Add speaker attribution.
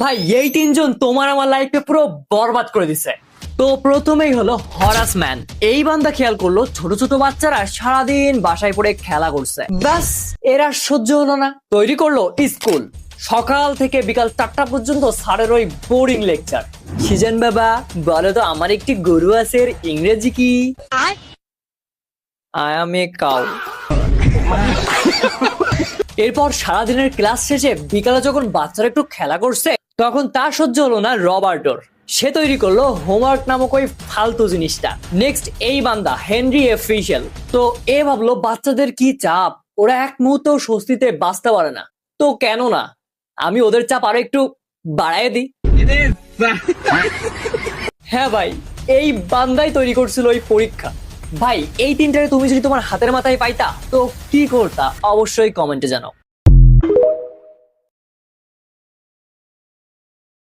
Speaker 1: ভাই এই তিনজন তোমার আমার লাইফে পুরো বরবাদ করে দিছে। তো প্রথমেই হলো হরাসম্যান। এই বান্দা খেয়াল করলো ছোট ছোট বাচ্চারা সারাদিন বাসায় পড়ে খেলা করছে, ব্যাস এরা সহ্য হলো না, তৈরি করলো স্কুল। সকাল থেকে বিকাল 4টা পর্যন্ত স্যারের ওই বোরিং লেকচার। সিজন বাবা বলো তো আমার একটি গরু আছে, এর ইংরেজি কি? I M a cow. এরপর সারাদিনের ক্লাস শেষে বিকালে যখন বাচ্চারা একটু খেলা করছে তখন তার সহ্য হলো না রবার্টোর। সে তৈরি করলো হোমওয়ার্ক নামক ওই ফালতু জিনিসটা। নেক্সট এই বান্দা হেনরি এফিশিয়াল। তো এ ভাবলো বাচ্চাদের কি চাপ, ওরা এক মুহূর্তেও স্বস্তিতে বাঁচতে পারে না, তো কেন না আমি ওদের চাপ আরো একটু বাড়ায় দিই। হ্যাঁ ভাই, এই বান্দাই তৈরি করছিল ওই পরীক্ষা। ভাই এই তিনটারে তুমি যদি তোমার হাতের মাথায় পাইতা তো কি করতা অবশ্যই কমেন্টে জানাও।